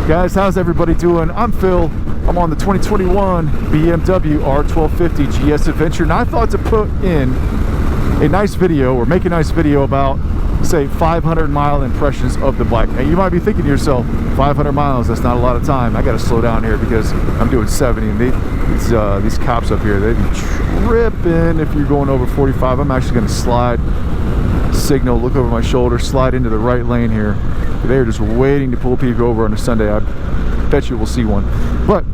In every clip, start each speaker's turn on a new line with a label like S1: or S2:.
S1: Guys, how's everybody doing? I'm Phil. I'm on the 2021 BMW R1250 GS Adventure, and I thought to put in a nice video, or make a nice video about, say, 500 mile impressions of the bike. And you might be thinking to yourself, 500 miles, that's not a lot of time. I got to slow down here because I'm doing 70, and these cops up here, they be tripping if you're going over 45. I'm actually going to slide, signal, look over my shoulder, slide into the right lane here. They're just waiting to pull people over on a Sunday. I bet you we'll see one. But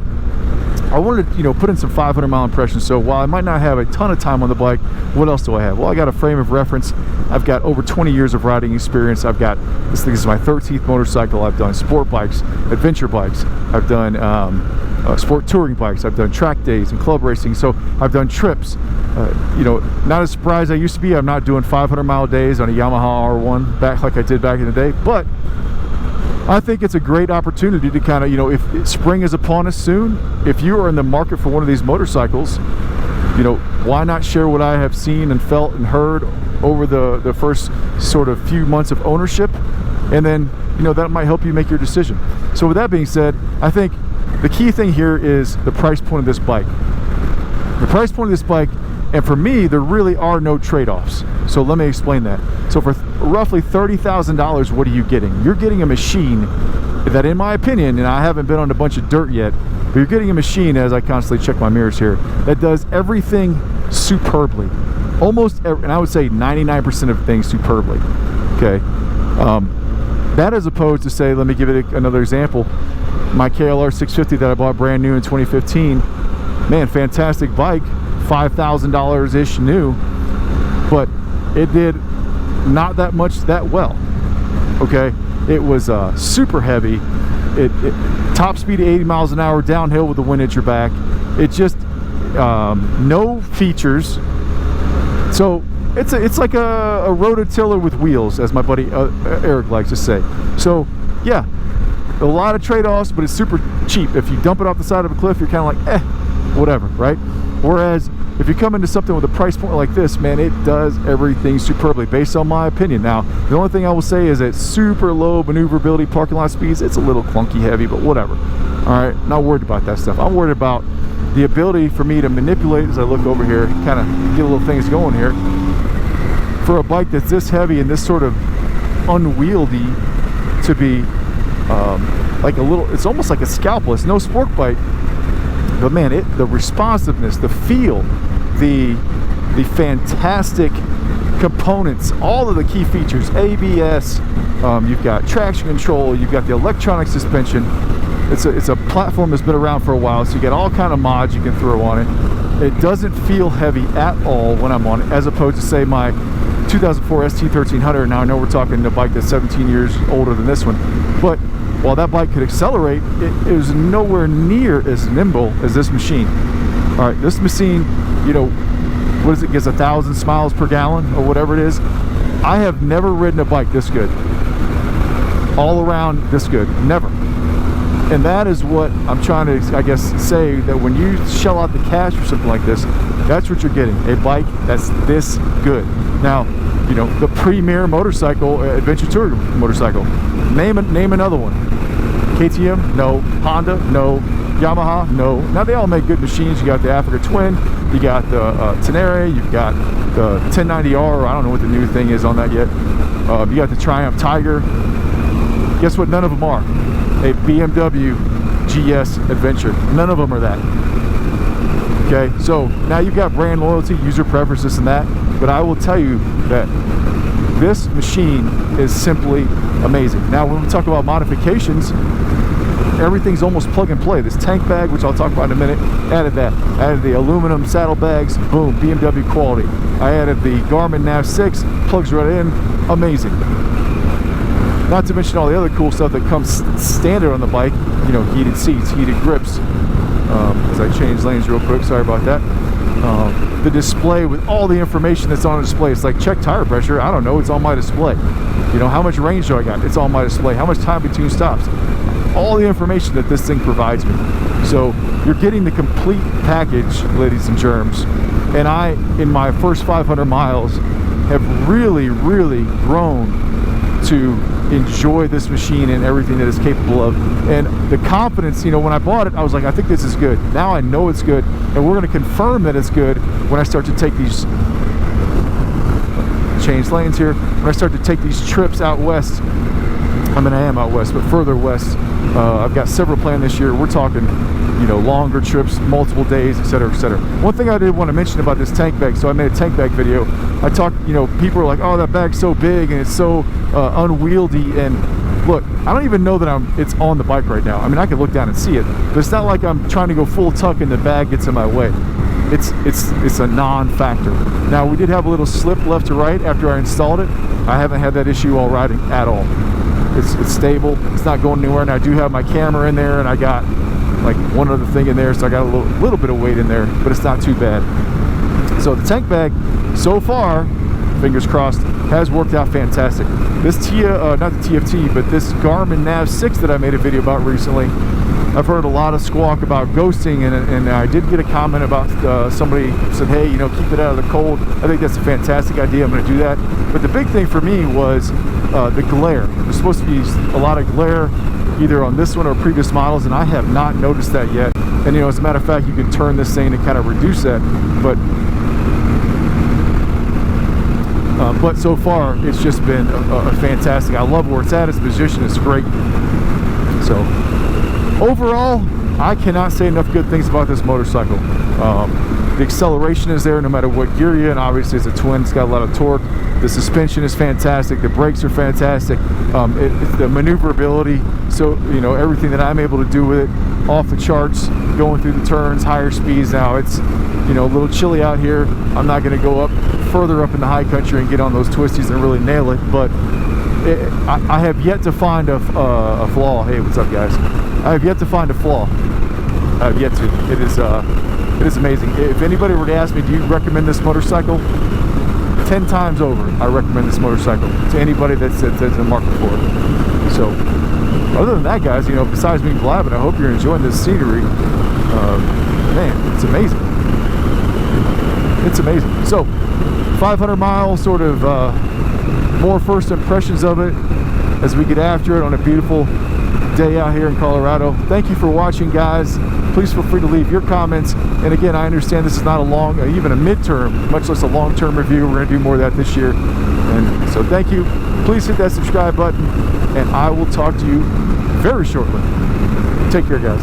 S1: I wanted to, put in some 500 mile impressions. So while I might not have a ton of time on the bike, what else do I have? Well, I got a frame of reference. I've got over 20 years of riding experience. I've got, this is my 13th motorcycle. I've done sport bikes, adventure bikes. I've done sport touring bikes. I've done track days and club racing. So I've done trips. Not as surprised I used to be. I'm not doing 500 mile days on a Yamaha R1 back like I did back in the day. But I think it's a great opportunity to kind of, if spring is upon us soon, if you are in the market for one of these motorcycles, why not share what I have seen and felt and heard over the first sort of few months of ownership, and then, that might help you make your decision. So with that being said, I think the key thing here is the price point of this bike. The price point of this bike, and for me, there really are no trade-offs. So let me explain that. So for roughly $30,000, what are you getting? You're getting a machine that, in my opinion, and I haven't been on a bunch of dirt yet, but you're getting a machine, as I constantly check my mirrors here, that does everything superbly. And I would say 99% of things superbly. Okay. That as opposed to, say, let me give it another example. My KLR 650 that I bought brand new in 2015, man, fantastic bike. $5,000-ish new, but it did not that much that well. Okay, it was super heavy. It top speed of 80 miles an hour downhill with the wind at your back. It just no features. So it's like a rototiller with wheels, as my buddy Eric likes to say. So yeah, a lot of trade-offs, but it's super cheap. If you dump it off the side of a cliff, you're kind of like, whatever, right? Whereas if you come into something with a price point like this, man, it does everything superbly, based on my opinion. Now, the only thing I will say is at super low maneuverability parking lot speeds, it's a little clunky heavy, but whatever. All right, not worried about that stuff. I'm worried about the ability for me to manipulate, as I look over here, kind of get little things going here. For a bike that's this heavy and this sort of unwieldy, to be like a little, it's almost like a scalpel. It's no sport bike. But man, the responsiveness, the feel, the fantastic components, all of the key features, ABS, you've got traction control, you've got the electronic suspension. It's a platform that's been around for a while, so you get all kind of mods you can throw on it. It doesn't feel heavy at all when I'm on it, as opposed to, say, my 2004 ST1300. Now I know we're talking a bike that's 17 years older than this one, but while that bike could accelerate, it is nowhere near as nimble as this machine. All right, this machine, what is it, gets 1,000 miles per gallon or whatever it is. I have never ridden a bike this good, all around this good, never. And that is what I'm trying to, I guess, say, that when you shell out the cash for something like this, that's what you're getting, a bike that's this good. Now, the premier motorcycle, adventure touring motorcycle, name another one. KTM? No. Honda? No. Yamaha? No. Now they all make good machines. You got the Africa Twin, you got the Tenere, you've got the 1090R, I don't know what the new thing is on that yet. You got the Triumph Tiger. Guess what none of them are? A BMW GS Adventure. None of them are that. Okay, so now you've got brand loyalty, user preference, this and that, but I will tell you that this machine is simply amazing. Now, when we talk about modifications, everything's almost plug and play. This tank bag, which I'll talk about in a minute, added that. Added the aluminum saddlebags, boom, BMW quality. I added the Garmin Nav 6, plugs right in, amazing. Not to mention all the other cool stuff that comes standard on the bike, heated seats, heated grips. As I change lanes real quick, sorry about that. The display with all the information that's on display. It's like, check tire pressure, I don't know, it's on my display. How much range do I got? It's on my display. How much time between stops? All the information that this thing provides me. So you're getting the complete package, ladies and germs. And I, in my first 500 miles, have really, really grown to enjoy this machine and everything that it's capable of. And the confidence, you know, when I bought it, I was like, I think this is good. Now I know it's good, and we're going to confirm that it's good when I start to take these, change lanes here, when I start to take these trips out west. I mean, I am out west, but further west. I've got several planned this year. We're talking, you know, longer trips, multiple days, etc., etc. One thing I did want to mention about this tank bag, so I made a tank bag video. I talked, you know, people are like, oh, that bag's so big and it's so unwieldy. And look, I don't even know that it's on the bike right now. I mean, I can look down and see it, but it's not like I'm trying to go full tuck and the bag gets in my way. It's a non-factor. Now, we did have a little slip left to right after I installed it. I haven't had that issue while riding at all. It's stable. It's not going anywhere. And I do have my camera in there, and I got like one other thing in there, so I got a little bit of weight in there, but it's not too bad. So the tank bag, so far, fingers crossed, has worked out fantastic. This not the TFT, but this Garmin Nav 6 that I made a video about recently, I've heard a lot of squawk about ghosting, and I did get a comment about somebody said, hey, you know, keep it out of the cold. I think that's a fantastic idea. I'm going to do that. But the big thing for me was the glare. There's supposed to be a lot of glare either on this one or previous models, and I have not noticed that yet. And, you know, as a matter of fact, you can turn this thing and kind of reduce that. But so far, it's just been a fantastic. I love where it's at. Its position is great. So overall, I cannot say enough good things about this motorcycle. The acceleration is there no matter what gear you're in. Obviously, it's a twin. It's got a lot of torque. The suspension is fantastic. The brakes are fantastic. The maneuverability. So, you know, everything that I'm able to do with it, off the charts, going through the turns, higher speeds. Now, it's, you know, a little chilly out here. I'm not going to go up further up in the high country and get on those twisties and really nail it. But I have yet to find a flaw. Hey, what's up, guys? I have yet to find a flaw. I have yet to. It is amazing. If anybody were to ask me, do you recommend this motorcycle? 10 times over, I recommend this motorcycle to anybody that's in the market for it. So, other than that, guys, you know, besides me blabbing, I hope you're enjoying this scenery. Man, it's amazing. It's amazing. So, 500 miles, sort of more first impressions of it as we get after it on a beautiful day out here in Colorado. Thank you for watching, guys. Please feel free to leave your comments. And again, I understand this is not a long, even a midterm, much less a long-term review. We're going to do more of that this year. And so thank you. Please hit that subscribe button, and I will talk to you very shortly. Take care, guys.